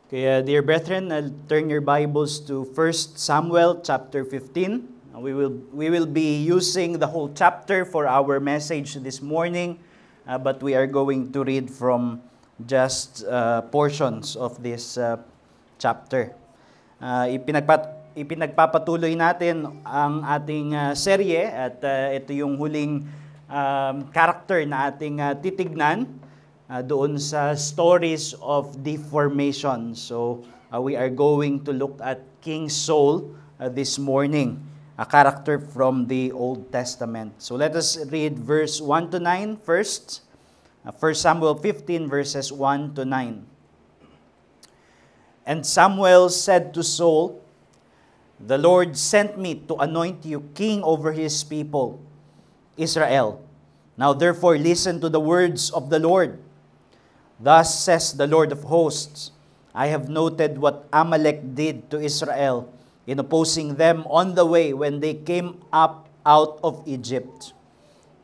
Kaya, dear brethren, turn your Bibles to 1 Samuel chapter 15. We will be using the whole chapter for our message this morning, but we are going to read from just portions of this chapter. Ipinagpapatuloy natin ang ating serye at ito yung huling character na ating titignan doon sa stories of deformation. So, we are going to look at King Saul this morning, a character from the Old Testament. So, let us read verse 1 to 9 first. 1 Samuel 15 verses 1 to 9. And Samuel said to Saul, "The Lord sent me to anoint you king over his people, Israel. Now therefore listen to the words of the Lord. Thus says the Lord of hosts, I have noted what Amalek did to Israel in opposing them on the way when they came up out of Egypt.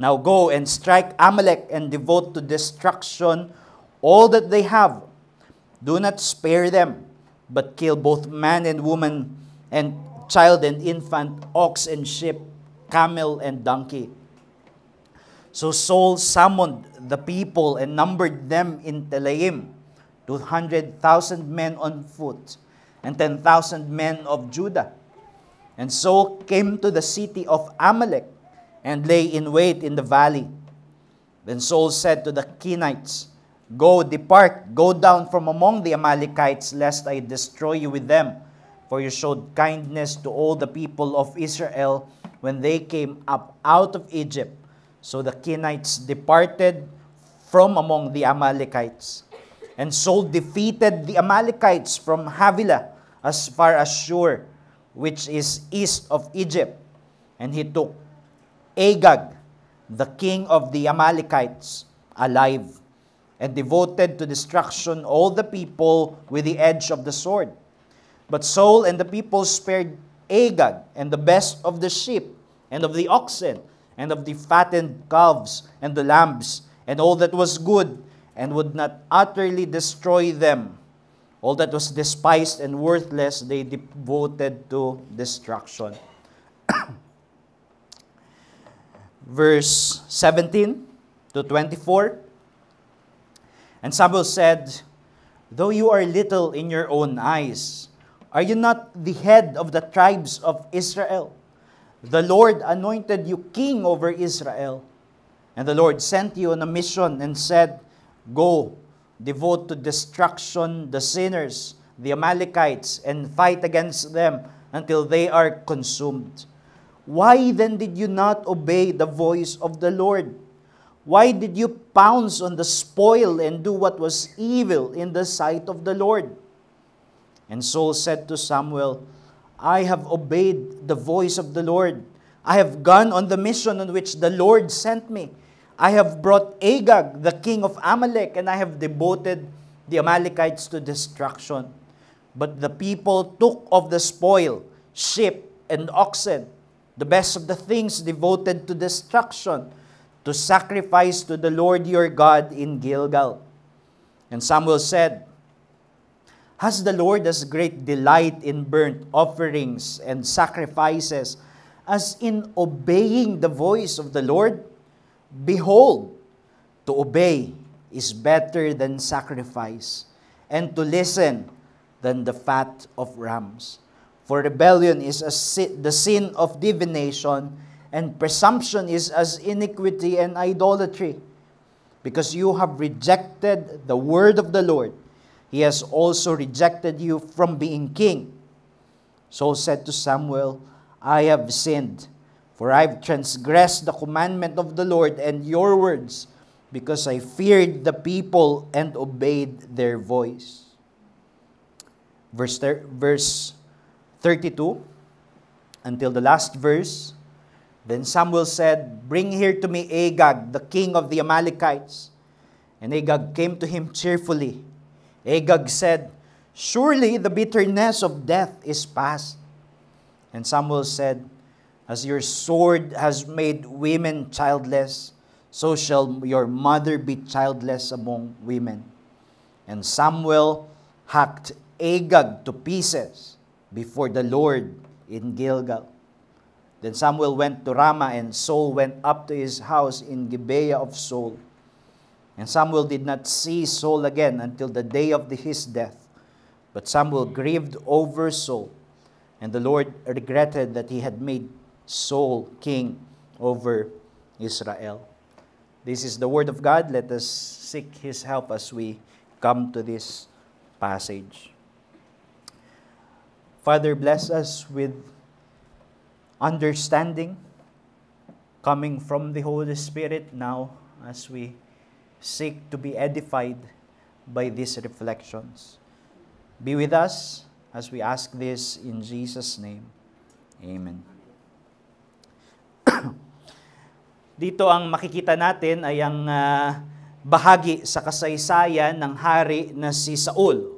Now go and strike Amalek and devote to destruction all that they have. Do not spare them, but kill both man and woman, and child and infant, ox and sheep, camel and donkey." So Saul summoned the people and numbered them in Telaim, 200,000 men on foot, and 10,000 men of Judah. And Saul came to the city of Amalek, and lay in wait in the valley. Then Saul said to the Kenites, "Go, depart, go down from among the Amalekites, lest I destroy you with them. For you showed kindness to all the people of Israel when they came up out of Egypt." So the Kenites departed from among the Amalekites. And Saul defeated the Amalekites from Havilah as far as Shur, which is east of Egypt. And he took Agag, the king of the Amalekites, alive, and devoted to destruction all the people with the edge of the sword. But Saul and the people spared Agag and the best of the sheep and of the oxen, and of the fattened calves and the lambs, and all that was good, and would not utterly destroy them. All that was despised and worthless they devoted to destruction. Verse 17 to 24. And Samuel said, "Though you are little in your own eyes, are you not the head of the tribes of Israel? The Lord anointed you king over Israel. And the Lord sent you on a mission and said, Go, devote to destruction the sinners, the Amalekites, and fight against them until they are consumed. Why then did you not obey the voice of the Lord? Why did you pounce on the spoil and do what was evil in the sight of the Lord?" And Saul said to Samuel, "I have obeyed the voice of the Lord. I have gone on the mission on which the Lord sent me. I have brought Agag, the king of Amalek, and I have devoted the Amalekites to destruction. But the people took of the spoil, sheep and oxen, the best of the things devoted to destruction, to sacrifice to the Lord your God in Gilgal." And Samuel said, "Has the Lord as great delight in burnt offerings and sacrifices as in obeying the voice of the Lord? Behold, to obey is better than sacrifice, and to listen than the fat of rams. For rebellion is the sin of divination, and presumption is as iniquity and idolatry. Because you have rejected the word of the Lord, He has also rejected you from being king." Saul said to Samuel, "I have sinned, for I have transgressed the commandment of the Lord and your words, because I feared the people and obeyed their voice." Verse 32 until the last verse. Then Samuel said, "Bring here to me Agag, the king of the Amalekites." And Agag came to him cheerfully. Agag said, "Surely the bitterness of death is past." And Samuel said, "As your sword has made women childless, so shall your mother be childless among women." And Samuel hacked Agag to pieces before the Lord in Gilgal. Then Samuel went to Ramah, and Saul went up to his house in Gibeah of Saul. And Samuel did not see Saul again until the day of his death. But Samuel grieved over Saul, and the Lord regretted that he had made Saul king over Israel. This is the word of God. Let us seek His help as we come to this passage. Father, bless us with understanding coming from the Holy Spirit now as we seek to be edified by these reflections. Be with us as we ask this in Jesus' name. Amen. Dito ang makikita natin ay ang bahagi sa kasaysayan ng hari na si Saul,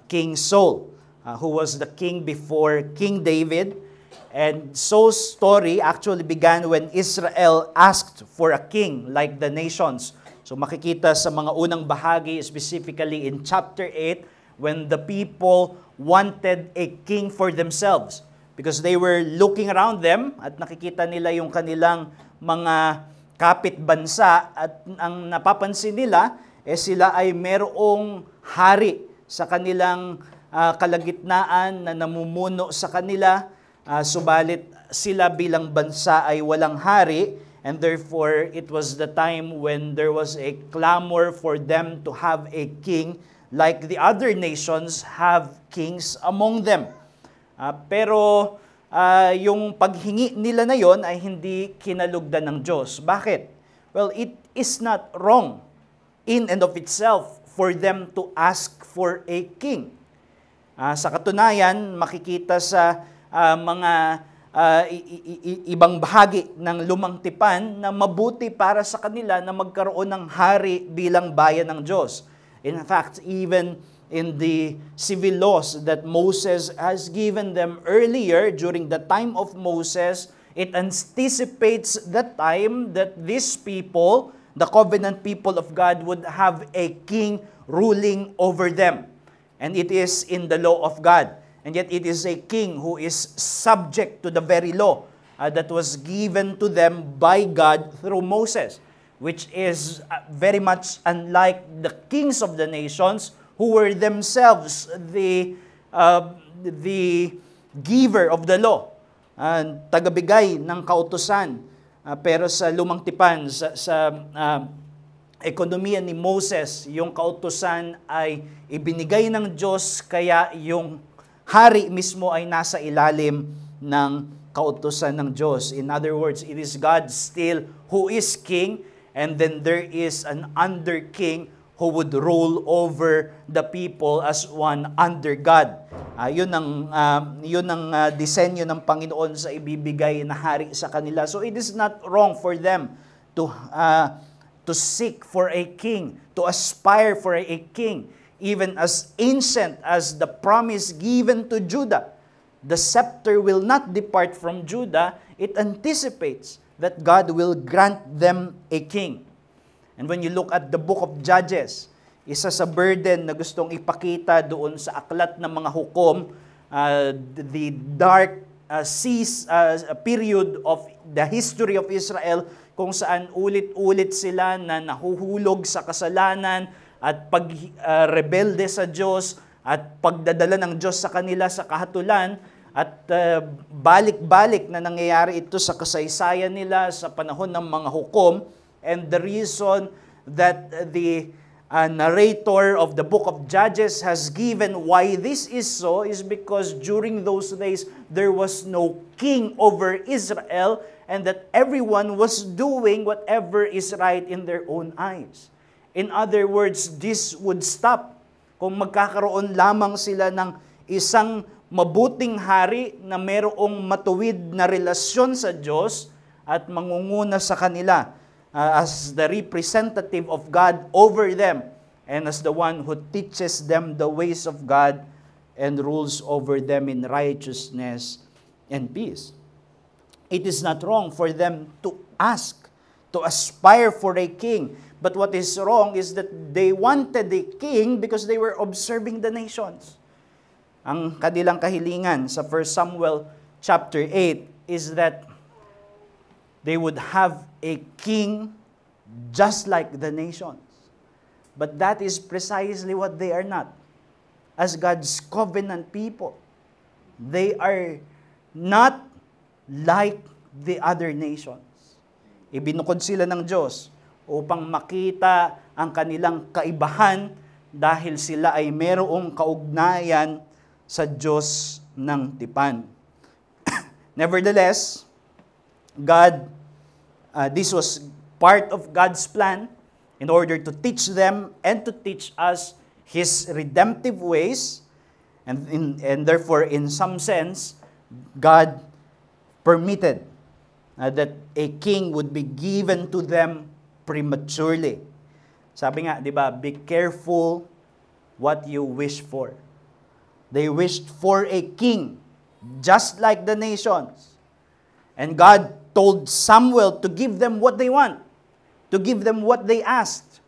King Saul, who was the king before King David. And Saul's story actually began when Israel asked for a king like the nations. So makikita sa mga unang bahagi, specifically in chapter 8, when the people wanted a king for themselves. Because they were looking around them at nakikita nila yung kanilang mga kapitbansa at ang napapansin nila, sila ay merong hari sa kanilang kalagitnaan na namumuno sa kanila, subalit sila bilang bansa ay walang hari, and therefore it was the time when there was a clamor for them to have a king like the other nations have kings among them. Pero yung paghingi nila na yon ay hindi kinalugdan ng Diyos. Bakit? Well, it is not wrong in and of itself for them to ask for a king. Sa katunayan, makikita sa mga ibang bahagi ng Lumang Tipan na mabuti para sa kanila na magkaroon ng hari bilang bayan ng Diyos. In fact, even in the civil laws that Moses has given them earlier during the time of Moses, it anticipates the time that these people, the covenant people of God, would have a king ruling over them. And it is in the law of God. And yet it is a king who is subject to the very law that was given to them by God through Moses, which is very much unlike the kings of the nations who were themselves the giver of the law, tagabigay ng kautusan. Pero sa Lumang Tipan, sa ekonomiya ni Moses, yung kautusan ay ibinigay ng Diyos, kaya yung hari mismo ay nasa ilalim ng kautusan ng Diyos. In other words, it is God still who is king, and then there is an under king who would rule over the people as one under God. Yun ang disenyo ng Panginoon sa ibibigay na hari sa kanila. So it is not wrong for them to seek for a king, to aspire for a king, even as ancient as the promise given to Judah. The scepter will not depart from Judah. It anticipates that God will grant them a king. And when you look at the book of Judges, isa sa burden na gustong ipakita doon sa aklat ng mga hukom, the dark period of the history of Israel, kung saan ulit-ulit sila na nahuhulog sa kasalanan at pagrebelde sa Diyos at pagdadala ng Diyos sa kanila sa kahatulan. At balik-balik na nangyayari ito sa kasaysayan nila sa panahon ng mga hukom. And the reason that the narrator of the book of Judges has given why this is so is because during those days there was no king over Israel, and that everyone was doing whatever is right in their own eyes. In other words, this would stop kung magkakaroon lamang sila ng isang mabuting hari na mayroong matuwid na relasyon sa Diyos at mangunguna sa kanila as the representative of God over them and as the one who teaches them the ways of God and rules over them in righteousness and peace. It is not wrong for them to ask, to aspire for a king. But what is wrong is that they wanted a king because they were observing the nations. ang kanilang kahilingan sa 1 Samuel chapter 8 is that they would have a king just like the nations. But that is precisely what they are not. As God's covenant people, they are not like the other nations. Ibinukod sila ng Diyos upang makita ang kanilang kaibahan dahil sila ay merong kaugnayan sa Diyos ng tipan. Nevertheless, this was part of God's plan in order to teach them and to teach us His redemptive ways. And therefore, in some sense, God permitted that a king would be given to them prematurely. Sabi nga, di ba, be careful what you wish for. They wished for a king, just like the nations. And God told Samuel to give them what they want, to give them what they asked.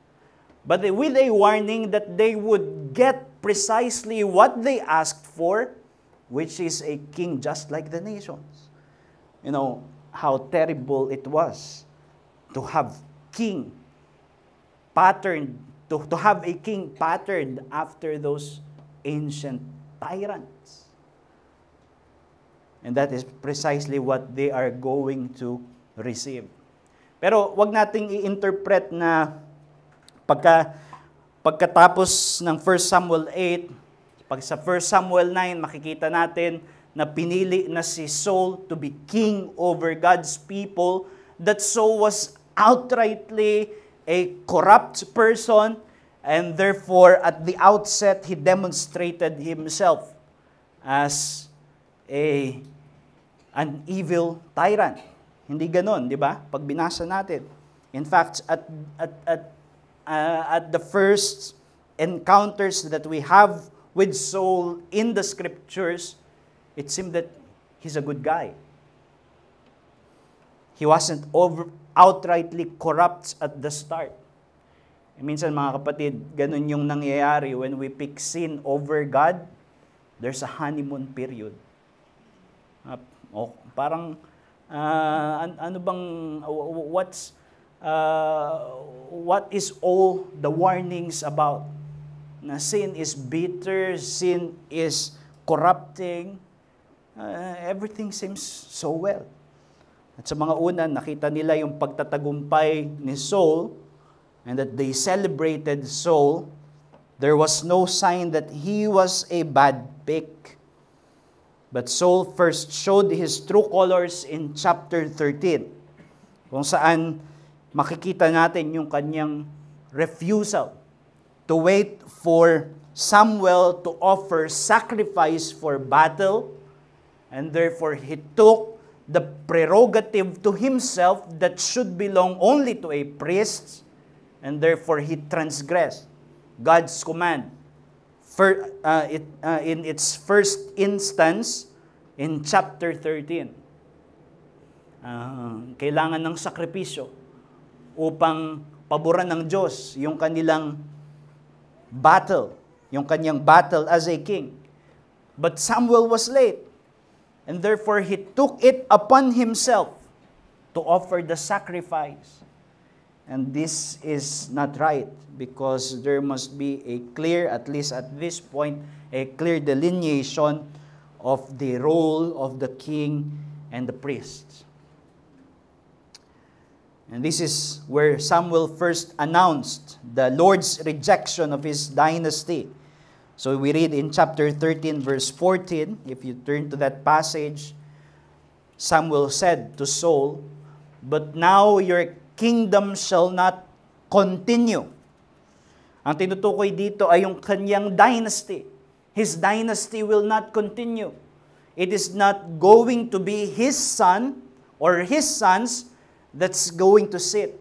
But with a warning that they would get precisely what they asked for, which is a king just like the nations. You know, how terrible it was to have king patterned, to have a king patterned after those ancient tyrants. And that is precisely what they are going to receive. Pero wag nating i-interpret na pagkatapos ng 1 Samuel 8, pag sa 1 Samuel 9, makikita natin na pinili na si Saul to be king over God's people, that Saul was outrightly a corrupt person, and therefore at the outset, he demonstrated himself as an evil tyrant. Hindi ganon, di ba? Pag binasa natin. In fact, at the first encounters that we have with Saul in the scriptures, it seemed that he's a good guy. He wasn't outrightly corrupt at the start. Minsan mga kapatid, ganun yung nangyayari when we pick sin over God, there's a honeymoon period. What is all the warnings about? Na sin is bitter, sin is corrupting, everything seems so well. At sa mga una, nakita nila yung pagtatagumpay ni Saul, and that they celebrated Saul. There was no sign that he was a bad pick. But Saul first showed his true colors in chapter 13, kung saan makikita natin yung kanyang refusal to wait for Samuel to offer sacrifice for battle, and therefore he took the prerogative to himself that should belong only to a priest, and therefore he transgressed God's command in its first instance in chapter 13. Kailangan ng sakripisyo upang paboran ng Diyos yung kanilang battle, yung kanyang battle as a king. But Samuel was late, and therefore he took it upon himself to offer the sacrifice. And this is not right, because there must be a clear, at least at this point, a clear delineation of the role of the king and the priest. And this is where Samuel first announced the Lord's rejection of his dynasty. So we read in chapter 13, verse 14, if you turn to that passage, Samuel said to Saul, "But now your kingdom shall not continue." Ang tinutukoy dito ay yung kanyang dynasty. His dynasty will not continue. It is not going to be his son or his sons that's going to sit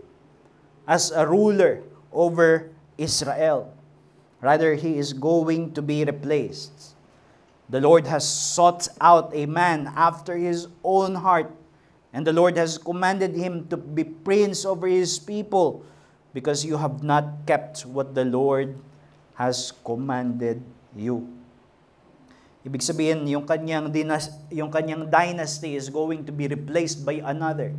as a ruler over Israel. Rather, he is going to be replaced. The Lord has sought out a man after his own heart, and the Lord has commanded him to be prince over his people, because you have not kept what the Lord has commanded you. Ibig sabihin, yung kanyang dynasty is going to be replaced by another.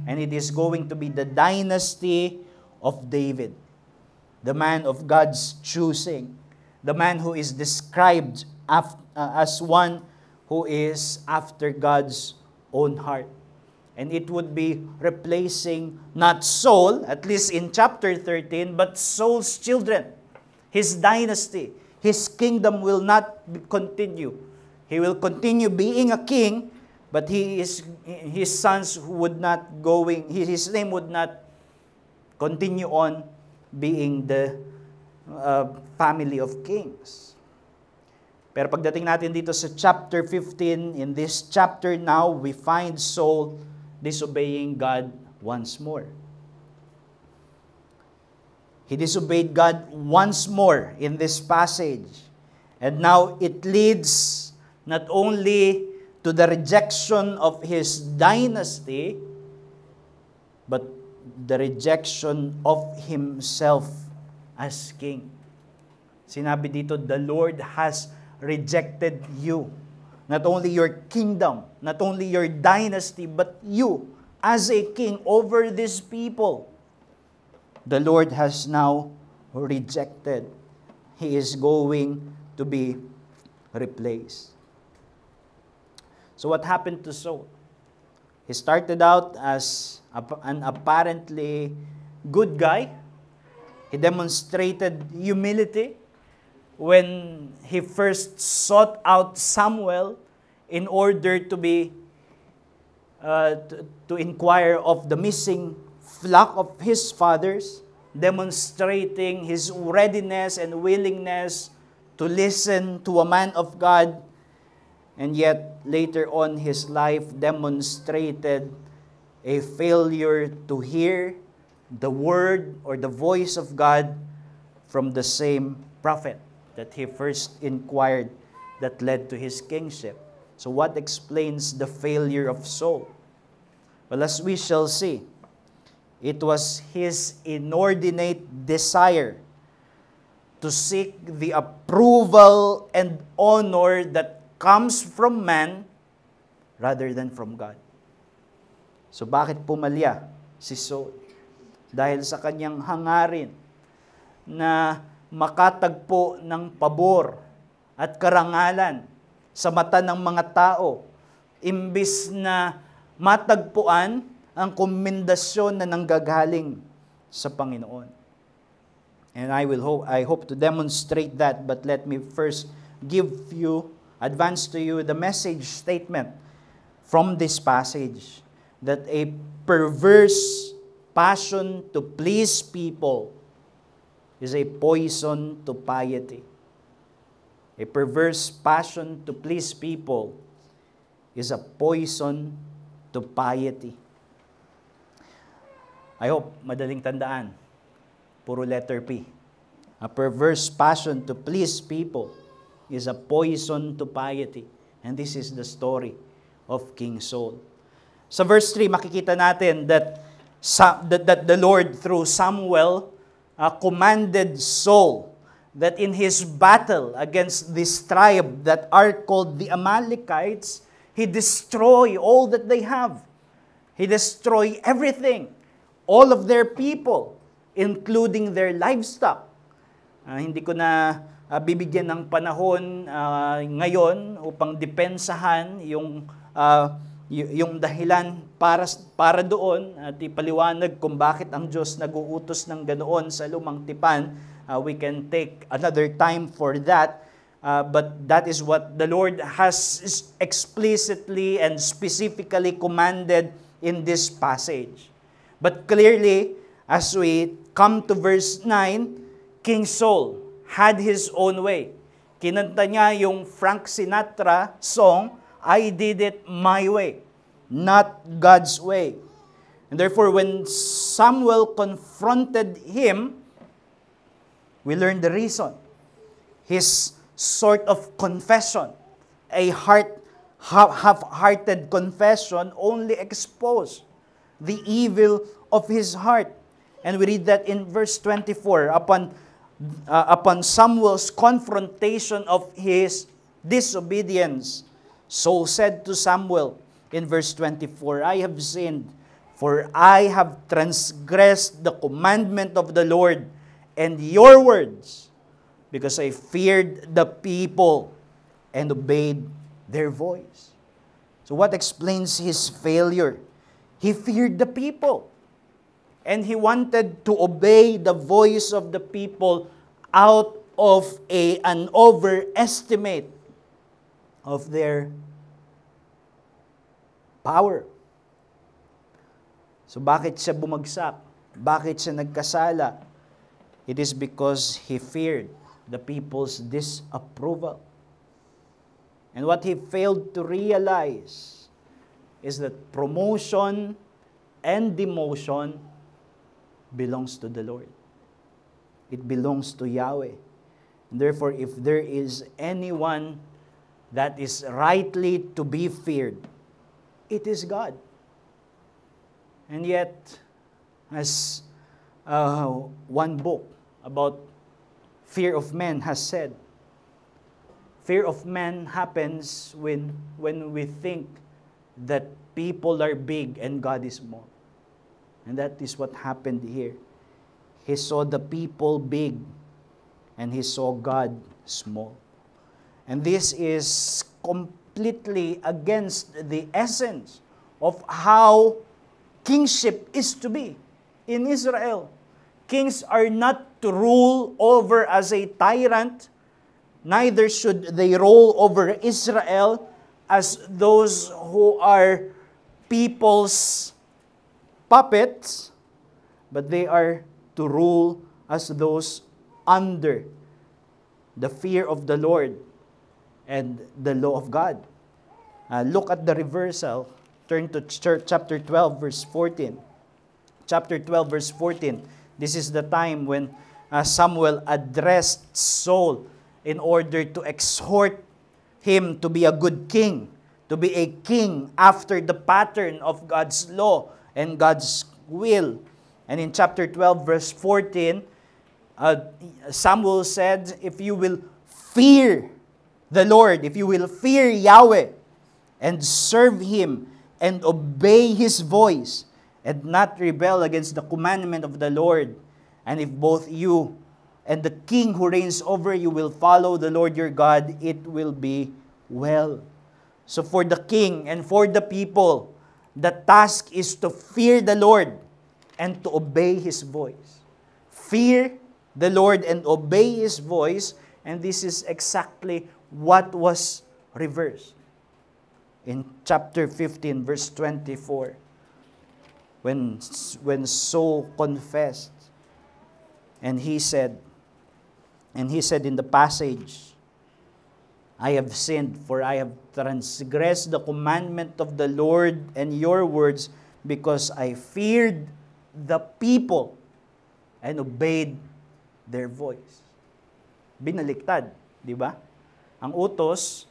And it is going to be the dynasty of David, the man of God's choosing, the man who is described as one who is after God's own heart. And it would be replacing not Saul, at least in chapter 13, but Saul's children, his dynasty. His kingdom will not continue. He will continue being a king, but his sons would not his name would not continue on being the family of kings. Pero pagdating natin dito sa chapter 15, in this chapter now, we find Saul disobeying God once more. He disobeyed God once more in this passage. And now it leads not only to the rejection of his dynasty, but the rejection of himself as king. Sinabi dito, the Lord has rejected you. Not only your kingdom, not only your dynasty, but you as a king over these people. The Lord has now rejected. He is going to be replaced. So what happened to Saul? He started out as an apparently good guy. He demonstrated humility when he first sought out Samuel in order to inquire of the missing flock of his fathers, demonstrating his readiness and willingness to listen to a man of God, and yet later on his life demonstrated a failure to hear the word or the voice of God from the same prophet that he first inquired that led to his kingship. So what explains the failure of Saul? Well, as we shall see, it was his inordinate desire to seek the approval and honor that comes from man rather than from God. So bakit pumalya si Saul? Dahil sa kanyang hangarin na makatagpo ng pabor at karangalan sa mata ng mga tao, imbis na matagpuan ang komendasyon na nanggagaling sa Panginoon. And I hope to demonstrate that, but let me first advance to you the message statement from this passage, that a perverse passion to please people is a poison to piety. A perverse passion to please people is a poison to piety. I hope madaling tandaan. Puro letter P. A perverse passion to please people is a poison to piety. And this is the story of King Saul. Sa verse 3, makikita natin that the Lord through Samuel commanded Saul that in his battle against this tribe that are called the Amalekites, he destroy all that they have. He destroy everything. All of their people, including their livestock. Hindi ko na bibigyan ng panahon ngayon upang depensahan yung dahilan para doon at ipaliwanag kung bakit ang Diyos nag-uutos ng ganoon sa lumang tipan. We can take another time for that. But that is what the Lord has explicitly and specifically commanded in this passage. But clearly, as we come to verse 9, King Saul had his own way. Kinanta niya yung Frank Sinatra song, I did it my way, not God's way. And therefore, when Samuel confronted him, we learn the reason. His sort of confession, a half-hearted confession, only exposed the evil of his heart. And we read that in verse 24, upon Samuel's confrontation of his disobedience. Saul said to Samuel in verse 24, I have sinned, for I have transgressed the commandment of the Lord and your words, because I feared the people and obeyed their voice. So what explains his failure? He feared the people, and he wanted to obey the voice of the people out of an overestimate of their power. So bakit siya bumagsak? Bakit siya nagkasala? It is because he feared the people's disapproval. And what he failed to realize is that promotion and demotion belongs to the Lord. It belongs to Yahweh. And therefore, if there is anyone that is rightly to be feared, it is God. And yet, as one book about fear of men has said, fear of man happens when we think that people are big and God is small. And that is what happened here. He saw the people big and he saw God small. And this is completely against the essence of how kingship is to be in Israel. Kings are not to rule over as a tyrant, neither should they rule over Israel as those who are people's puppets, but they are to rule as those under the fear of the Lord and the law of God. Look at the reversal. Turn to chapter 12, verse 14. Chapter 12, verse 14. This is the time when Samuel addressed Saul in order to exhort him to be a good king, to be a king after the pattern of God's law and God's will. And in chapter 12, verse 14, Samuel said, if you will fear the Lord, if you will fear Yahweh and serve Him and obey His voice and not rebel against the commandment of the Lord, and if both you and the king who reigns over you will follow the Lord your God, it will be well. So for the king and for the people, the task is to fear the Lord and to obey His voice. Fear the Lord and obey His voice, and this is exactly what was reversed. In chapter 15, verse 24, when Saul confessed, and he said in the passage, I have sinned, for I have transgressed the commandment of the Lord and your words, because I feared the people and obeyed their voice. Binaliktad, di ba? Ang utos,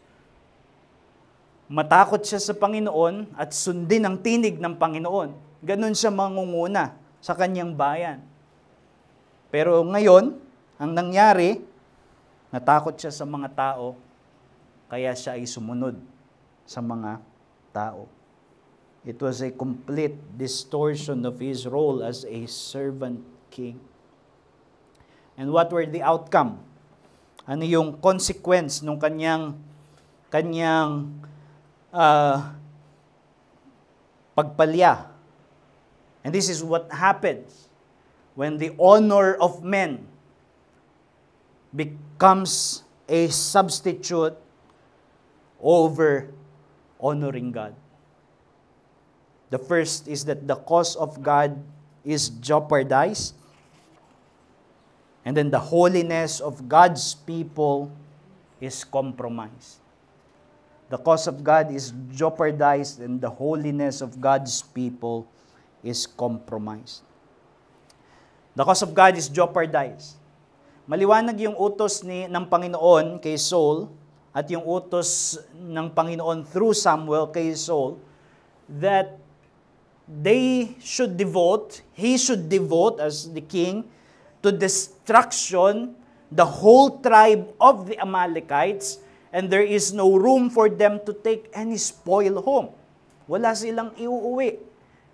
matakot siya sa Panginoon at sundin ang tinig ng Panginoon. Ganon siya mangunguna sa kanyang bayan. Pero ngayon, ang nangyari, natakot siya sa mga tao, kaya siya ay sumunod sa mga tao. It was a complete distortion of his role as a servant king. And what were the outcome? Ano yung consequence ng kanyang pagpalya? And this is what happens when the honor of men becomes a substitute over honoring God. The first is that the cause of God is jeopardized, and then the holiness of God's people is compromised. The cause of God is jeopardized, and the holiness of God's people is compromised. The cause of God is jeopardized. Maliwanag yung utos ng Panginoon kay Saul at yung utos ng Panginoon through Samuel kay Saul, that he should devote as the king to destruction the whole tribe of the Amalekites and there is no room for them to take any spoil home. Wala silang iuuwi.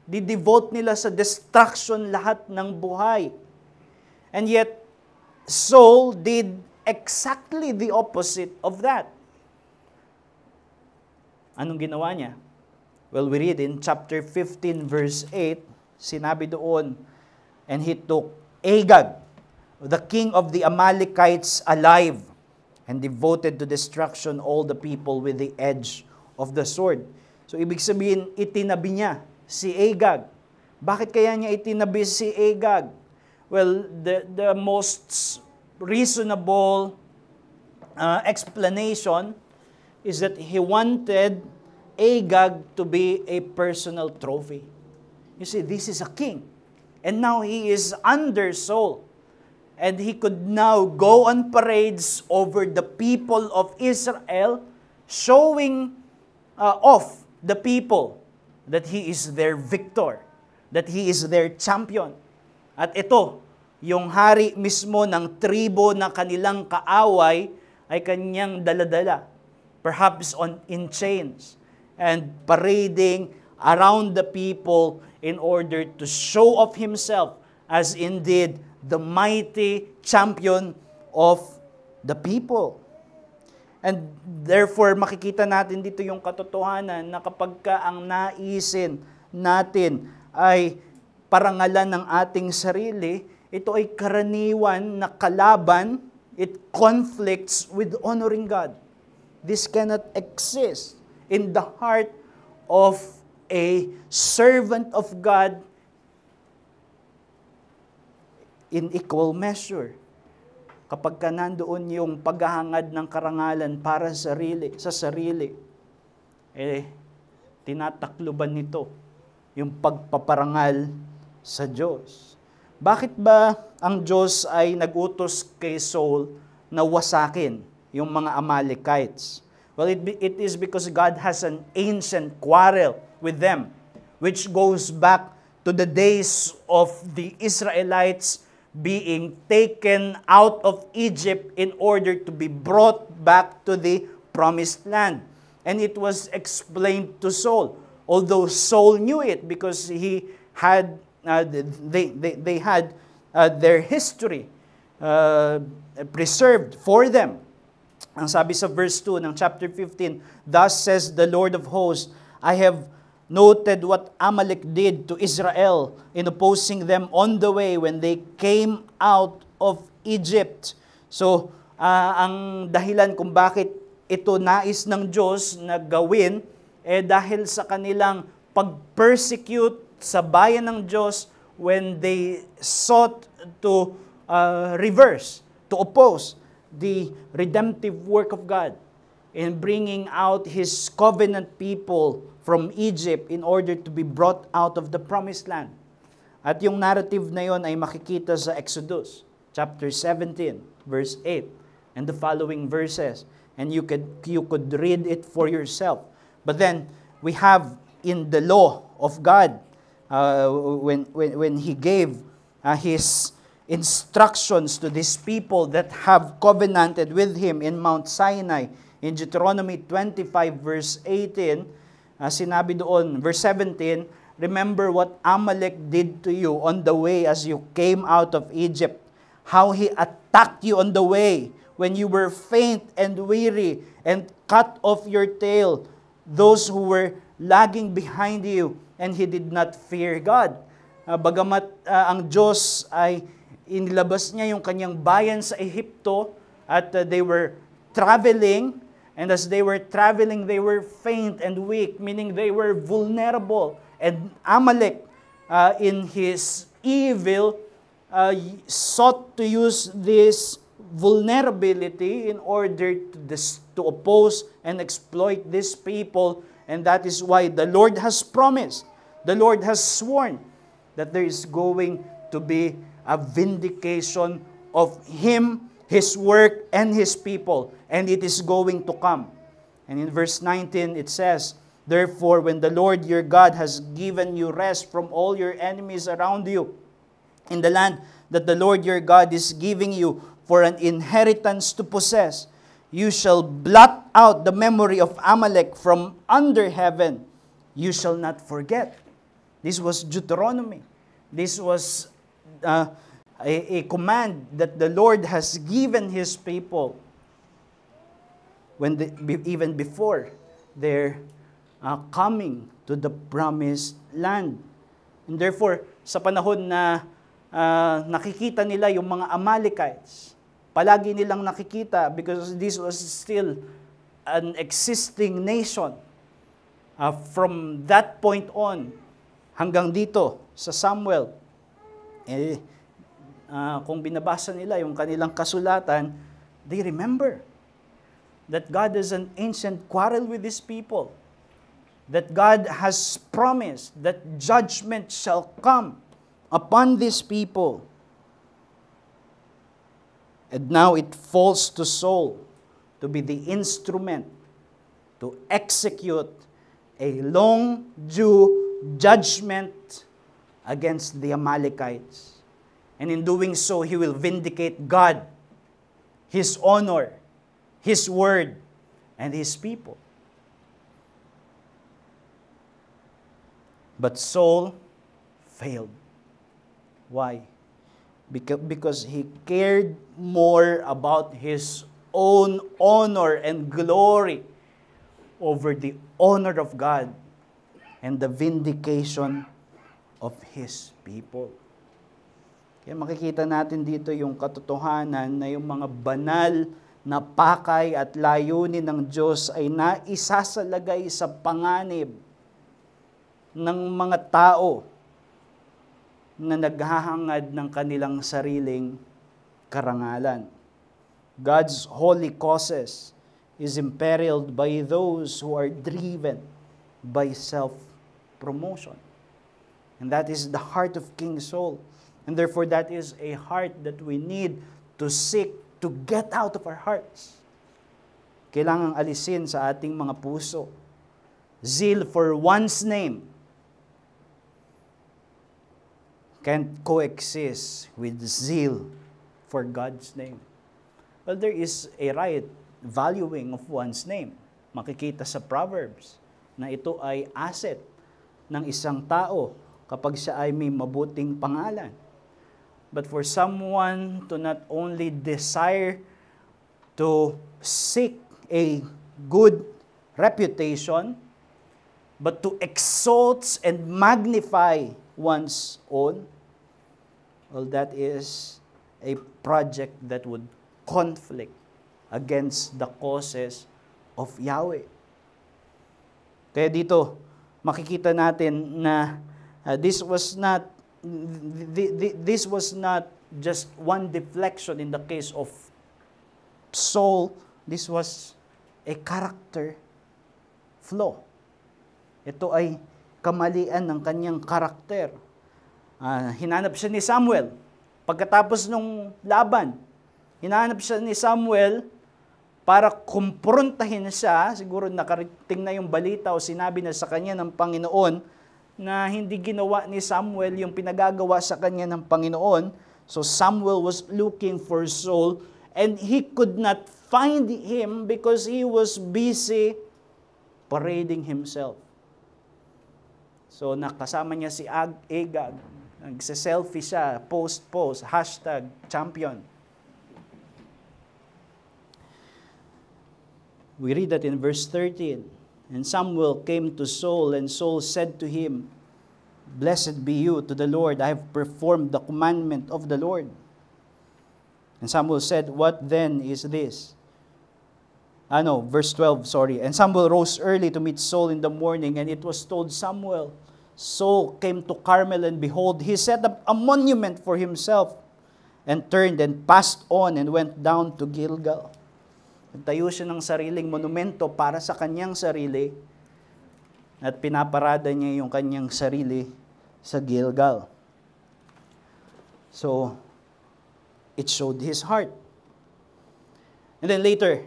Di-devote nila sa destruction lahat ng buhay. And yet, Saul did exactly the opposite of that. Anong ginawa niya? Well, we read in chapter 15, verse 8, sinabi doon, and he took Agag, the king of the Amalekites, alive, and devoted to destruction all the people with the edge of the sword. So, ibig sabihin, itinabi niya si Agag. Bakit kaya niya itinabi si Agag? Well, the most reasonable explanation is that he wanted Agag to be a personal trophy. You see, this is a king. And now he is under Saul. And he could now go on parades over the people of Israel, showing off the people that he is their victor, that he is their champion. At ito, yung hari mismo ng tribo na kanilang kaaway ay kanyang daladala, perhaps in chains, and parading around the people in order to show off himself as indeed the mighty champion of the people. And therefore, makikita natin dito yung katotohanan na kapag ka ang naisin natin ay parangalan ng ating sarili, ito ay karaniwan na kalaban, it conflicts with honoring God. This cannot exist in the heart of a servant of God in equal measure. Kapag ka nandoon yung paghahangad ng karangalan para sa sarili, tinatakluban nito yung pagpaparangal sa Diyos. Bakit ba ang Diyos ay nagutos kay Saul na wasakin yung mga Amalekites? Well, it is because God has an ancient quarrel with them, which goes back to the days of the Israelites being taken out of Egypt in order to be brought back to the promised land. And it was explained to Saul, although Saul knew it because he had they had their history preserved for them. Ang sabi sa verse 2 ng chapter 15, "Thus says the Lord of hosts, I have noted what Amalek did to Israel in opposing them on the way when they came out of Egypt." So, ang dahilan kung bakit ito nais ng Diyos na gawin, dahil sa kanilang pag-persecute sa bayan ng Diyos when they sought to reverse, to oppose the redemptive work of God in bringing out His covenant people from Egypt in order to be brought out of the promised land. At yung narrative na yon ay makikita sa Exodus chapter 17, verse 8, and the following verses. And you could read it for yourself. But then, we have in the law of God, when He gave His instructions to these people that have covenanted with Him in Mount Sinai, in Deuteronomy 25, verse 18, sinabi doon, verse 17, "Remember what Amalek did to you on the way as you came out of Egypt, how he attacked you on the way when you were faint and weary, and cut off your tail, those who were lagging behind you, and he did not fear God." Bagamat ang Diyos ay inilabas niya yung kanyang bayan sa Ehipto, at they were traveling, and as they were traveling, they were faint and weak, meaning they were vulnerable. And Amalek, in his evil, sought to use this vulnerability in order to oppose and exploit these people. And that is why the Lord has promised, the Lord has sworn that there is going to be a vindication of Him, His work, and His people. And it is going to come. And in verse 19 it says, "Therefore, when the Lord your God has given you rest from all your enemies around you, in the land that the Lord your God is giving you for an inheritance to possess, You shall blot out the memory of Amalek from under heaven. You shall not forget. This was Deuteronomy. This was a command that the Lord has given His people even before their coming to the promised land. And therefore, sa panahon na nakikita nila yung mga Amalekites, palagi nilang nakikita because this was still an existing nation. From that point on, hanggang dito sa Samuel, kung binabasa nila yung kanilang kasulatan, they remember that God has an ancient quarrel with His people, that God has promised that judgment shall come upon these people. And now it falls to Saul to be the instrument to execute a long due judgment against the Amalekites. And in doing so, he will vindicate God, His honor, His word, and His people. But Saul failed. Why? Because he cared more about his own honor and glory over the honor of God and the vindication of His people. Kaya makikita natin dito yung katotohanan na yung mga banal na pakay at layunin ng Diyos ay naisasalagay sa panganib ng mga tao na naghahangad ng kanilang sariling karangalan. God's holy causes is imperiled by those who are driven by self-promotion. And that is the heart of King Saul. And therefore, that is a heart that we need to seek to get out of our hearts. Kailangang alisin sa ating mga puso. Zeal for one's name can't coexist with zeal for God's name. Well, there is a right valuing of one's name. Makikita sa Proverbs na ito ay asset ng isang tao kapag siya ay may mabuting pangalan. But for someone to not only desire to seek a good reputation, but to exalt and magnify one's own, well, that is a project that would conflict against the causes of Yahweh. Kaya dito, makikita natin na this was not just one deflection in the case of Saul. This was a character flaw. Ito ay kamalian ng kanyang karakter. Hinanap siya ni Samuel. Pagkatapos nung laban, hinanap siya ni Samuel para kumprontahin siya. Siguro nakarating na yung balita o sinabi na sa kanya ng Panginoon na hindi ginawa ni Samuel yung pinagagawa sa kanya ng Panginoon. So Samuel was looking for Saul and he could not find him because he was busy parading himself. So nakasama niya si Agag. Nagse-selfie siya, post, #champion. We read that in verse 13. And Samuel came to Saul, and Saul said to him, "Blessed be you to the Lord, I have performed the commandment of the Lord." And Samuel said, "What then is this?" Verse 12, sorry. And Samuel rose early to meet Saul in the morning, and it was told Samuel, Saul came to Carmel, and behold, he set up a monument for himself, and turned and passed on and went down to Gilgal. Nagtayo siya ng sariling monumento para sa kanyang sarili, at pinaparada niya yung kanyang sarili sa Gilgal. So, it showed his heart. And then later,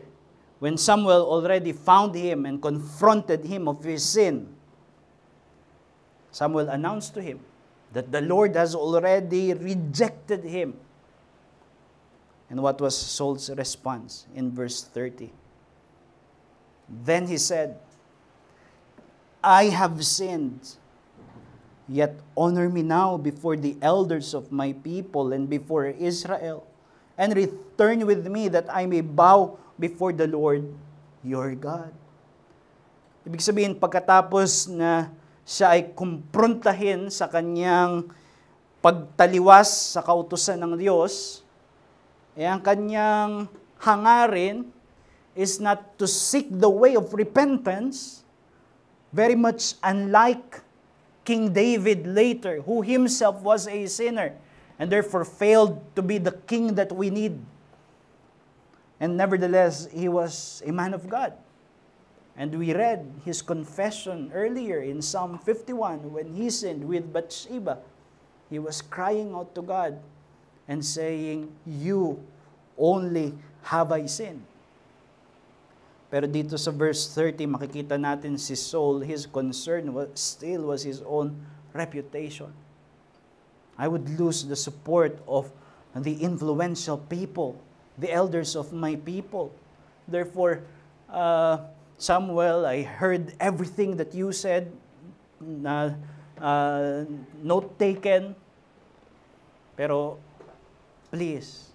when Samuel already found him and confronted him of his sin, Samuel announced to him that the Lord has already rejected him And what was Saul's response in verse 30? Then he said, I have sinned, yet honor me now before the elders of my people and before Israel, and return with me that I may bow before the Lord your God. Ibig sabihin, pagkatapos na siya ay kumprontahin sa kanyang pagtaliwas sa kautusan ng Diyos, ang kanyang hangarin is not to seek the way of repentance, very much unlike King David later, who himself was a sinner and therefore failed to be the king that we need. And nevertheless, he was a man of God. And we read his confession earlier in Psalm 51 when he sinned with Bathsheba. He was crying out to God and saying, you only have I sinned. Pero dito sa verse 30, makikita natin si Saul, his concern still was his own reputation. I would lose the support of the influential people, the elders of my people. Therefore, Samuel, I heard everything that you said, note taken, pero please,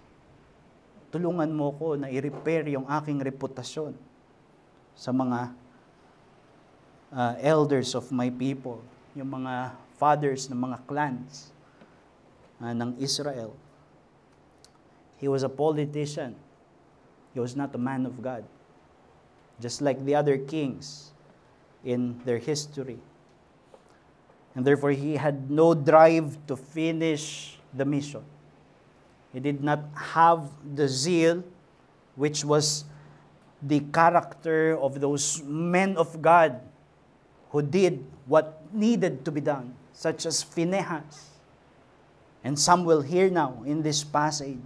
tulungan mo ko na i-repair yung aking reputasyon sa mga elders of my people, yung mga fathers ng mga clans ng Israel. He was a politician. He was not a man of God. Just like the other kings in their history. And therefore, he had no drive to finish the mission. He did not have the zeal, which was the character of those men of God who did what needed to be done, such as Phinehas and Samuel here now in this passage.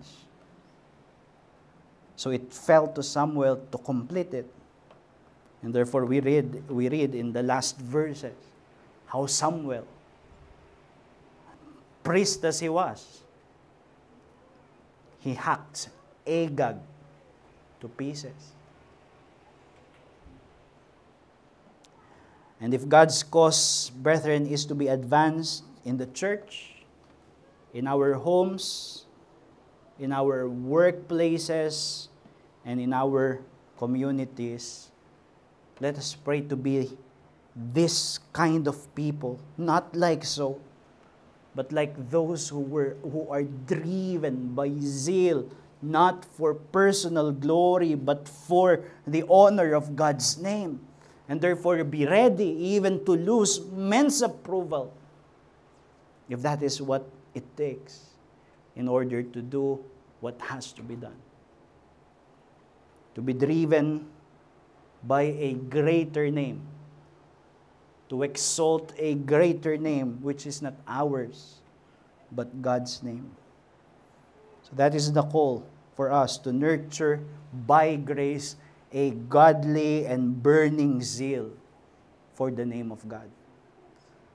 So it fell to Samuel to complete it. And therefore we read in the last verses how Samuel, priest as he was, he hacked Agag to pieces. And if God's cause, brethren, is to be advanced in the church, in our homes, in our workplaces, and in our communities, let us pray to be this kind of people, not like so, but like those who are driven by zeal, not for personal glory, but for the honor of God's name. And therefore be ready even to lose men's approval, if that is what it takes in order to do what has to be done. To be driven by a greater name, to exalt a greater name which is not ours, but God's name. So that is the call for us, to nurture by grace a godly and burning zeal for the name of God.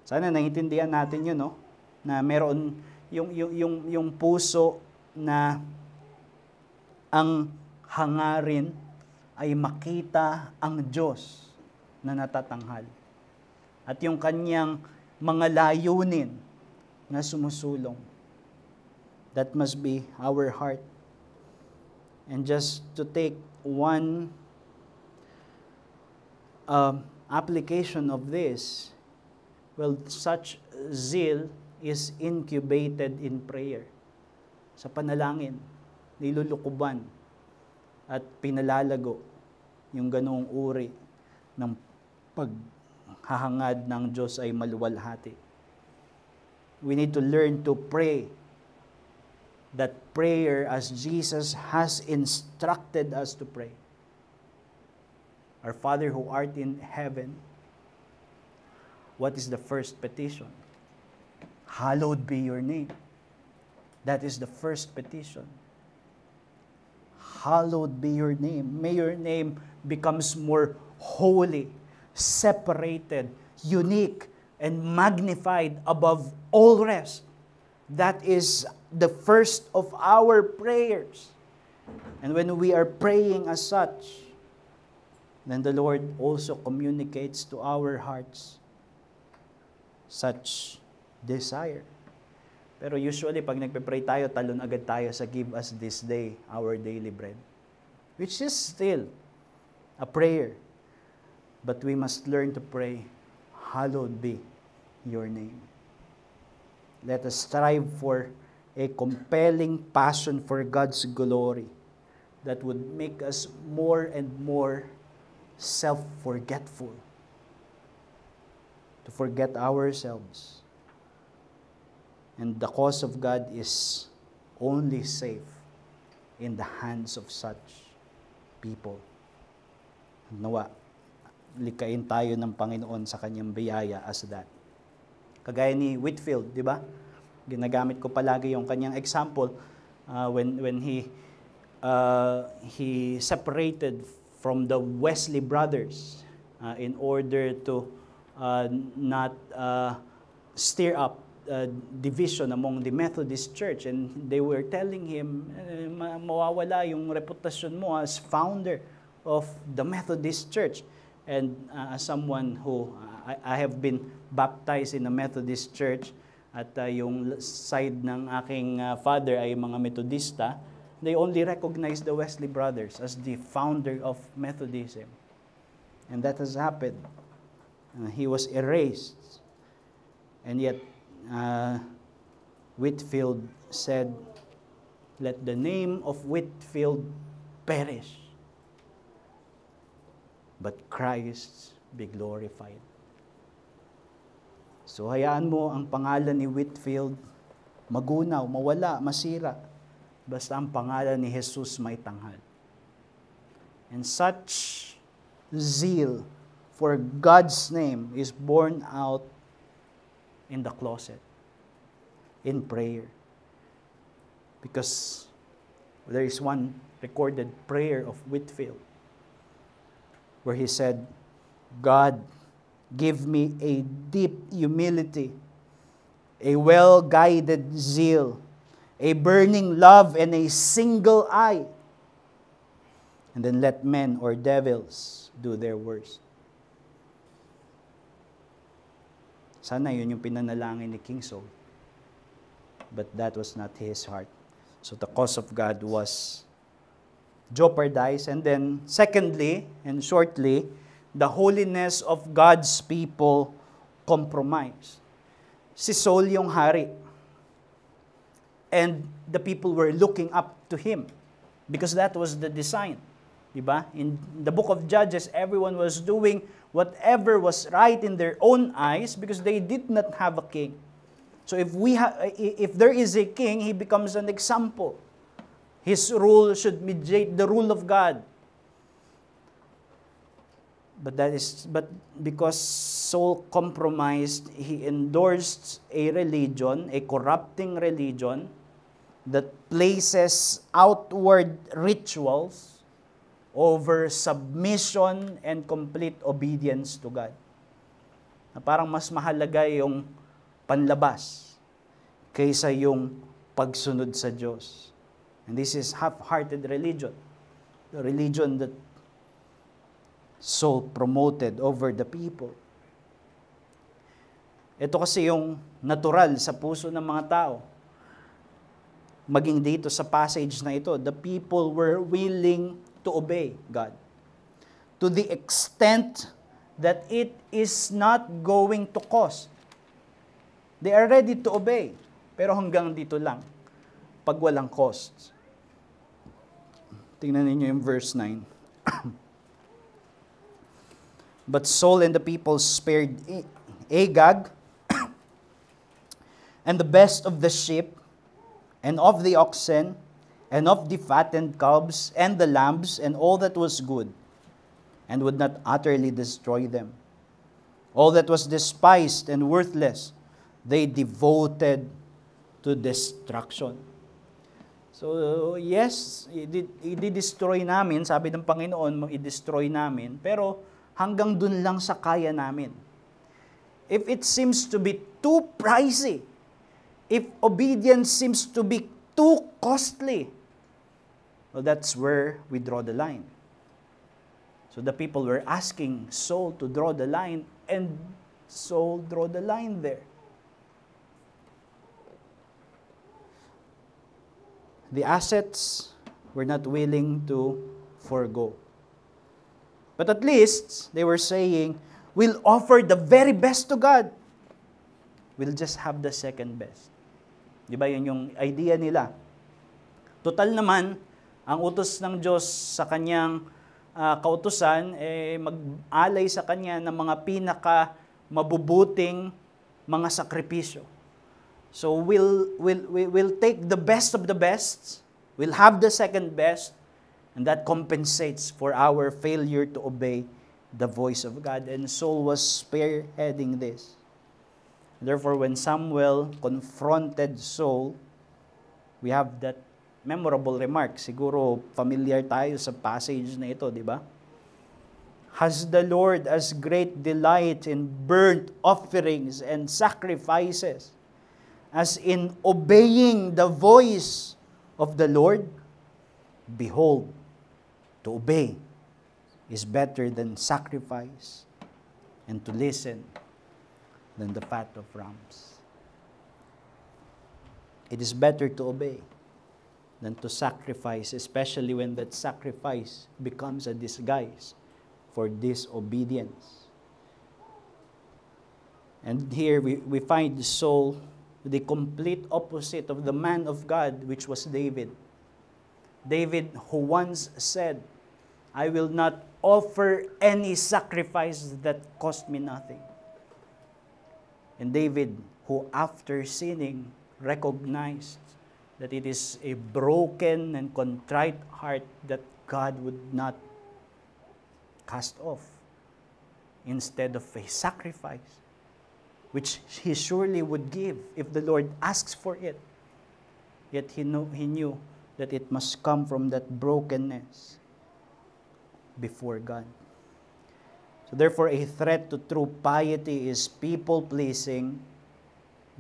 Sana naiintindihan natin yun, no? Na meron yung puso na ang hangarin ay makita ang Diyos na natatanghal. At yung kanyang mga layunin na sumusulong. That must be our heart. And just to take one application of this, well, such zeal is incubated in prayer. Sa panalangin, nilulukuban at pinalalago yung ganoong uri ng paghahangad ng Diyos ay maluwalhati. We need to learn to pray that prayer as Jesus has instructed us to pray. Our Father who art in heaven, what is the first petition? Hallowed be your name. That is the first petition. Hallowed be your name. May your name becomes more holy, separated, unique, and magnified above all rest. That is the first of our prayers. And when we are praying as such, then the Lord also communicates to our hearts such desire. Pero usually, pag nagpe-pray tayo, talon agad tayo sa give us this day our daily bread. Which is still a prayer. But we must learn to pray, hallowed be your name. Let us strive for a compelling passion for God's glory that would make us more and more self-forgetful. To forget ourselves. And the cause of God is only safe in the hands of such people. Nawa, likain tayo ng Panginoon sa kanyang biyaya as that. Kagaya ni Whitefield, di ba? Ginagamit ko palagi yung kanyang example when he separated from the Wesley brothers in order to not stir up division among the Methodist Church. And they were telling him, mawawala yung reputasyon mo as founder of the Methodist Church. And as someone who, I have been baptized in a Methodist Church, at yung side ng aking father ay mga Methodista, they only recognize the Wesley brothers as the founder of Methodism. And that has happened. He was erased. And yet, Whitefield said, let the name of Whitefield perish, but Christ be glorified. So hayaan mo ang pangalan ni Whitefield magunaw, mawala, masira. Basta ang pangalan ni Jesus may tanghal. And such zeal for God's name is born out in the closet, in prayer. Because there is one recorded prayer of Whitefield where he said, God, give me a deep humility, a well-guided zeal, a burning love, and a single eye. And then let men or devils do their worst. Sana yun yung pinanalangin ni King Saul. But that was not his heart. So the cause of God was jeopardized. And then, secondly, and shortly, the holiness of God's people compromised. Si Saul yung hari. And the people were looking up to him because that was the design. Diba? In the book of Judges, everyone was doing whatever was right in their own eyes because they did not have a king. So if there is a king, he becomes an example. His rule should mediate the rule of God. But because Saul compromised, he endorsed a religion, a corrupting religion that places outward rituals over submission and complete obedience to God. Na parang mas mahalaga yung panlabas kaysa yung pagsunod sa Diyos. And this is half-hearted religion. The religion that Saul promoted over the people. Ito kasi yung natural sa puso ng mga tao. Maging dito sa passage na ito, the people were willing to obey God to the extent that it is not going to cost. They are ready to obey, pero hanggang dito lang, pag walang cost. Tingnan ninyo yung verse 9. But Saul and the people spared Agag and the best of the sheep and of the oxen and of the fattened calves and the lambs and all that was good, and would not utterly destroy them. All that was despised and worthless, they devoted to destruction. So, yes, i-destroy namin, sabi ng Panginoon, i-destroy namin, pero hanggang dun lang sa kaya namin. If it seems to be too pricey, if obedience seems to be too costly, Well, that's where we draw the line. So the people were asking Saul to draw the line, and Saul drew the line there. The assets were not willing to forgo. But at least, they were saying, we'll offer the very best to God. We'll just have the second best. Di ba yun yung idea nila? Total naman, ang utos ng Diyos sa kanyang kautusan, mag-alay sa kanya ng mga pinaka-mabubuting mga sakripisyo. So we'll take the best of the best, we'll have the second best, and that compensates for our failure to obey the voice of God. And Saul was spearheading this. Therefore, when Samuel confronted Saul, we have that memorable remark. Siguro familiar tayo sa passage na ito, di ba? Has the Lord as great delight in burnt offerings and sacrifices as in obeying the voice of the Lord? Behold, to obey is better than sacrifice, and to listen than the fat of rams. It is better to obey than to sacrifice, especially when that sacrifice becomes a disguise for disobedience. And here we find Saul, the complete opposite of the man of God, which was David. David, who once said, I will not offer any sacrifice that cost me nothing. And David, who after sinning, recognized that it is a broken and contrite heart that God would not cast off, instead of a sacrifice, which he surely would give if the Lord asks for it. Yet he knew that it must come from that brokenness before God. So therefore, a threat to true piety is people-pleasing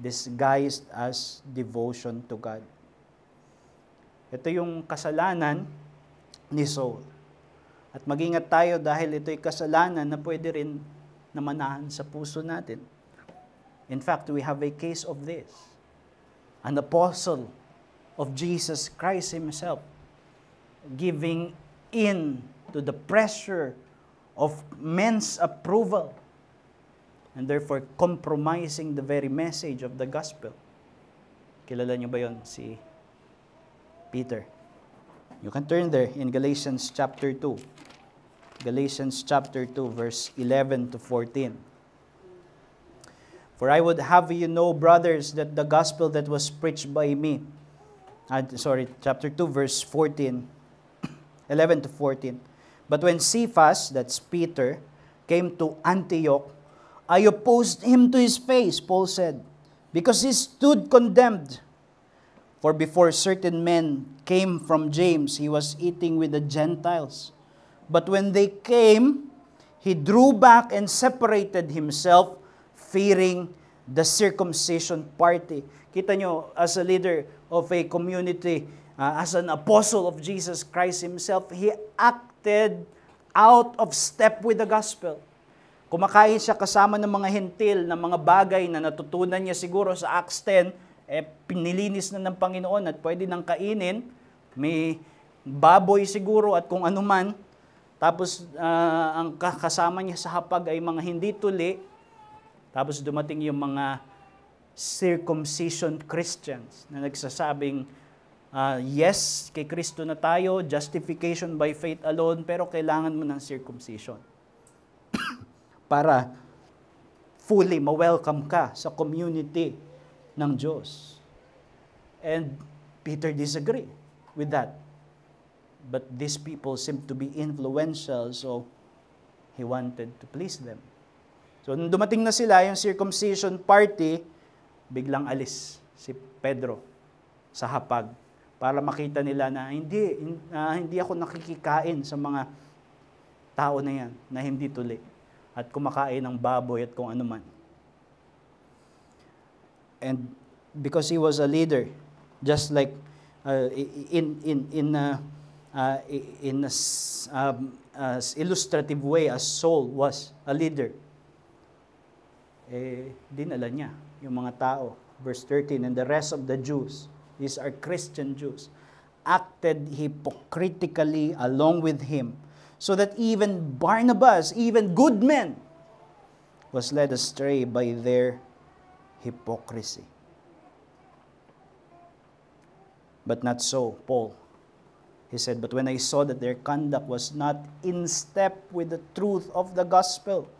disguised as devotion to God. Ito yung kasalanan ni Saul. At mag-ingat tayo dahil ito'y kasalanan na pwede rin namanahan sa puso natin. In fact, we have a case of this. An apostle of Jesus Christ Himself giving in to the pressure of men's approval and therefore compromising the very message of the gospel. Kilala niyo ba yon? Si Peter. You can turn there in Galatians chapter 2. Galatians chapter 2 verse 11 to 14. For I would have you know, brothers, that the gospel that was preached by me, chapter 2 verse 14, 11 to 14. But when Cephas, that's Peter, came to Antioch, I opposed him to his face, Paul said, because he stood condemned. For before certain men came from James, he was eating with the Gentiles. But when they came, he drew back and separated himself, fearing the circumcision party. Kita nyo, as a leader of a community, as an apostle of Jesus Christ Himself, he acted out of step with the gospel. Kumakain siya kasama ng mga hentil na mga bagay na natutunan niya siguro sa Acts 10, pinilinis na ng Panginoon at pwede nang kainin. May baboy siguro at kung ano man. Tapos ang kasama niya sa hapag ay mga hindi tuli. Tapos dumating yung mga circumcision Christians na nagsasabing, yes, kay Kristo na tayo, justification by faith alone, pero kailangan mo ng circumcision. Para fully ma-welcome ka sa community ng Diyos. And Peter disagreed with that. But these people seemed to be influential, so he wanted to please them. So, nung dumating na sila, yung circumcision party, biglang alis si Pedro sa hapag para makita nila na hindi ako nakikikain sa mga tao na yan na hindi tuli at kumakain ng baboy at kung ano man. And because he was a leader, just like in in a illustrative way as Saul was a leader. Dinala niya yung mga tao. Verse 13, and the rest of the Jews, these are Christian Jews, acted hypocritically along with him, so that even Barnabas, even good men, was led astray by their hypocrisy. But not so, Paul. He said, but when I saw that their conduct was not in step with the truth of the gospel,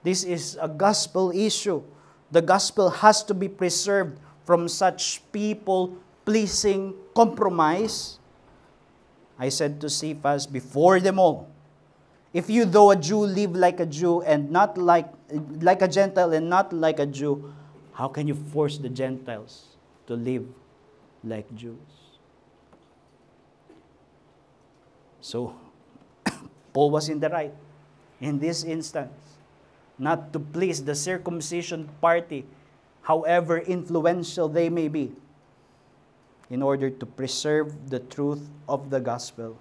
this is a gospel issue. The gospel has to be preserved from such people-pleasing compromise. I said to Cephas before them all, if you, though a Jew, live like a Jew and not like a Gentile and not like a Jew, how can you force the Gentiles to live like Jews? So, Paul was in the right in this instance, not to please the circumcision party, however influential they may be, in order to preserve the truth of the gospel.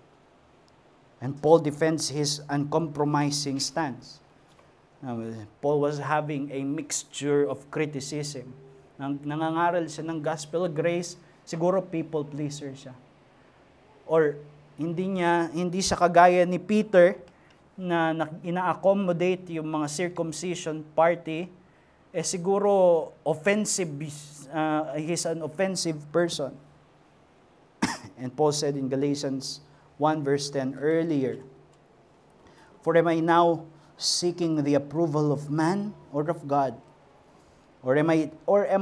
And Paul defends his uncompromising stance. Paul was having a mixture of criticism. Nangangaral siya ng gospel grace, siguro people pleaser siya. Or hindi siya kagaya ni Peter na ina-accommodate yung mga circumcision party, siguro offensive, he's an offensive person. And Paul said in Galatians 1 verse 10 earlier, for am I now seeking the approval of man or of God? Or am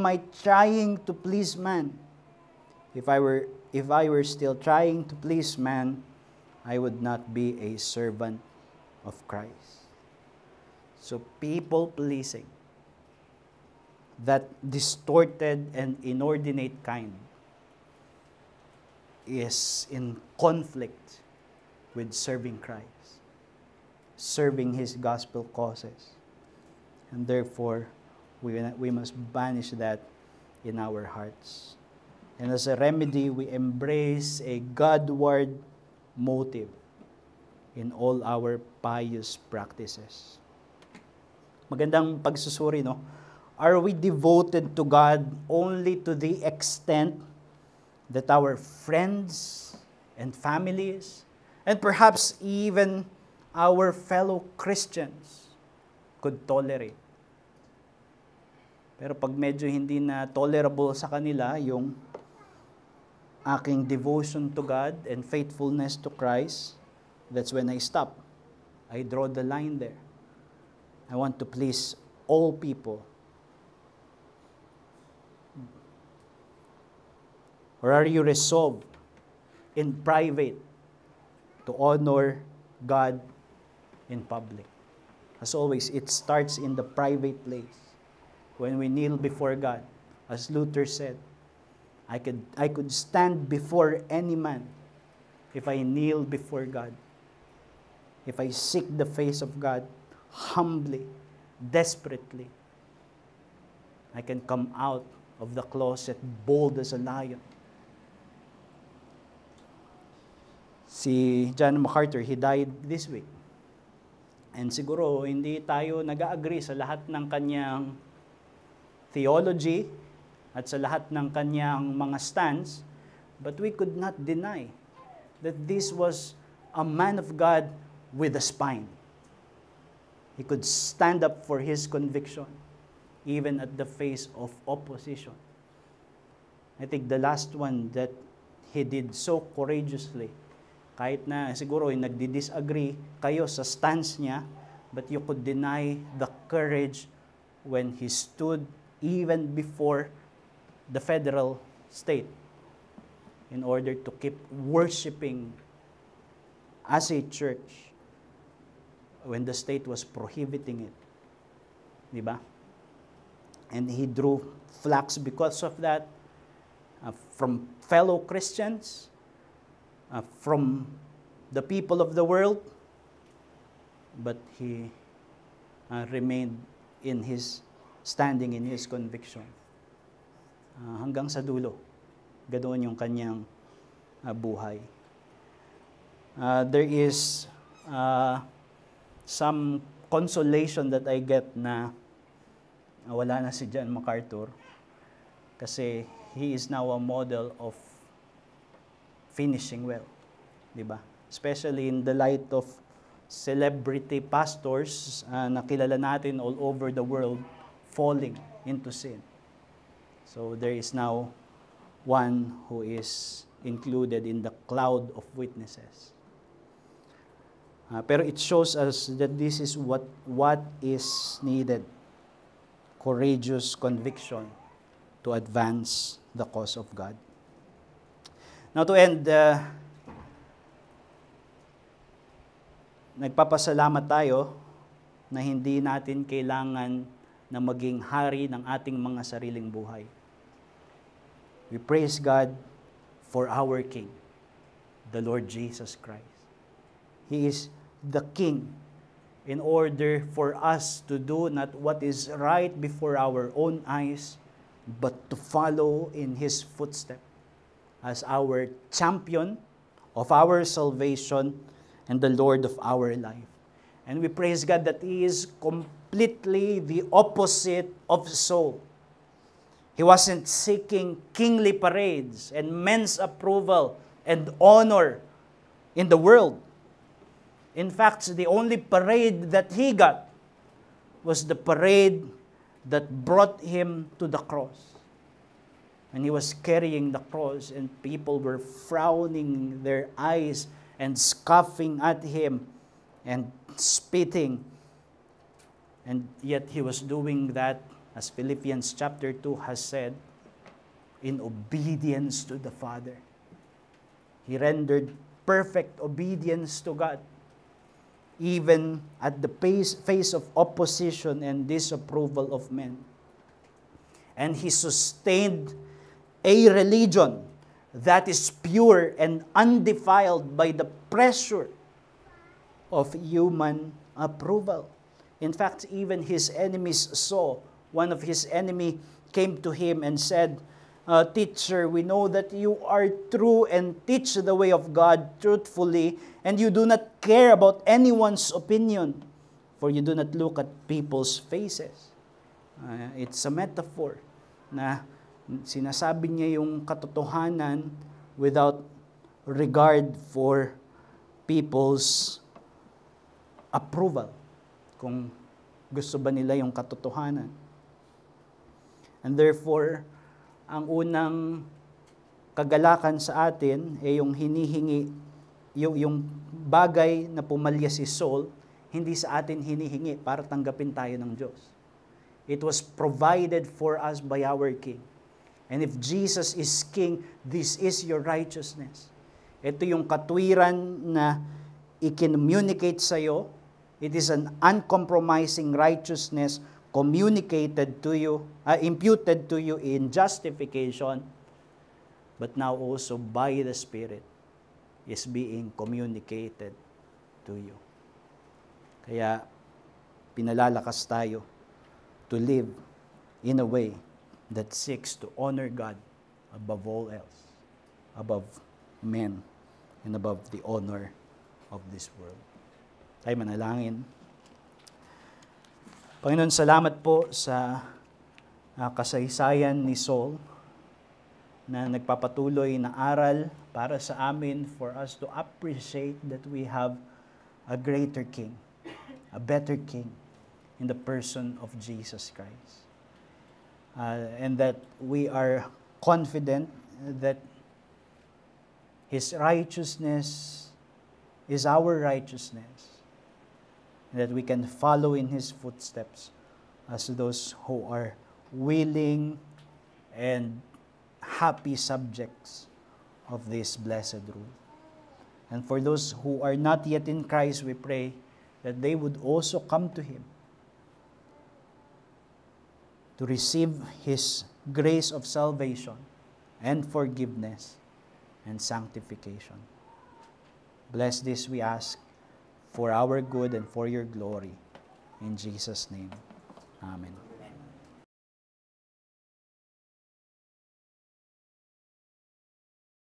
I trying to please man? If I were still trying to please man, I would not be a servant of Christ. So people pleasing, that distorted and inordinate kind, is in conflict with serving Christ, serving His gospel causes. And therefore, we must banish that in our hearts. And as a remedy, we embrace a Godward motive in all our pious practices. Magandang pagsusuri, no? Are we devoted to God only to the extent that our friends and families, and perhaps even our fellow Christians, could tolerate? Pero pag medyo hindi na tolerable sa kanila yung aking devotion to God and faithfulness to Christ, that's when I stop. I draw the line there. I want to please all people. Or are you resolved in private to honor God in public? As always, it starts in the private place. When we kneel before God, as Luther said, I could stand before any man if I kneel before God. If I seek the face of God humbly, desperately, I can come out of the closet bold as a lion. Si John MacArthur, he died this week. And siguro hindi tayo nag-agree sa lahat ng kanyang theology at sa lahat ng kanyang mga stance, but we could not deny that this was a man of God with a spine. He could stand up for his conviction, even at the face of opposition. I think the last one that he did so courageously, kahit na siguro nagdi-disagree kayo sa stance niya, but you could deny the courage when he stood even before the federal state in order to keep worshiping as a church when the state was prohibiting it. Diba? And he drew flags because of that from fellow Christians, from the people of the world, but he remained standing in his conviction. Hanggang sa dulo, ganoon yung kanyang buhay. there is some consolation that I get na wala na si John MacArthur kasi he is now a model of finishing well, di ba? Especially in the light of celebrity pastors na kilala natin all over the world falling into sin. So there is now one who is included in the cloud of witnesses. Pero it shows us that this is what is needed. Courageous conviction to advance the cause of God. Now to end, nagpapasalamat tayo na hindi natin kailangan na maging hari ng ating mga sariling buhay. We praise God for our King, the Lord Jesus Christ. He is the King in order for us to do not what is right before our own eyes, but to follow in His footsteps as our champion of our salvation and the Lord of our life. And we praise God that He is completely the opposite of Saul. He wasn't seeking kingly parades and men's approval and honor in the world. In fact, the only parade that he got was the parade that brought him to the cross. And he was carrying the cross and people were frowning their eyes and scoffing at him and spitting. And yet he was doing that, as Philippians chapter 2 has said, in obedience to the Father. He rendered perfect obedience to God, even at the face of opposition and disapproval of men. And he sustained a religion that is pure and undefiled by the pressure of human approval. In fact, even his enemies saw. One of his enemy came to him and said, "Teacher, we know that you are true and teach the way of God truthfully, and you do not care about anyone's opinion, for you do not look at people's faces." It's a metaphor na sinasabi niya yung katotohanan without regard for people's approval, kung gusto ba nila yung katotohanan. And therefore, ang unang kagalakan sa atin ay yung hinihingi, yung bagay na pumalya si Saul, hindi sa atin hinihingi para tanggapin tayo ng Diyos. It was provided for us by our King. And if Jesus is King, this is your righteousness. Ito yung katwiran na i-communicate sa iyo. It is an uncompromising righteousness communicated to you, imputed to you in justification, but now also by the Spirit is being communicated to you. Kaya pinalalakas tayo to live in a way that seeks to honor God above all else, above men, and above the honor of this world. Tayo manalangin. Panginoon, salamat po sa kasaysayan ni Saul na nagpapatuloy na aral para sa amin for us to appreciate that we have a greater King, a better King in the person of Jesus Christ. And that we are confident that His righteousness is our righteousness, and that we can follow in His footsteps as those who are willing and happy subjects of this blessed rule. And for those who are not yet in Christ, we pray that they would also come to Him to receive His grace of salvation and forgiveness and sanctification. Bless this, we ask, for our good and for your glory. In Jesus' name, amen.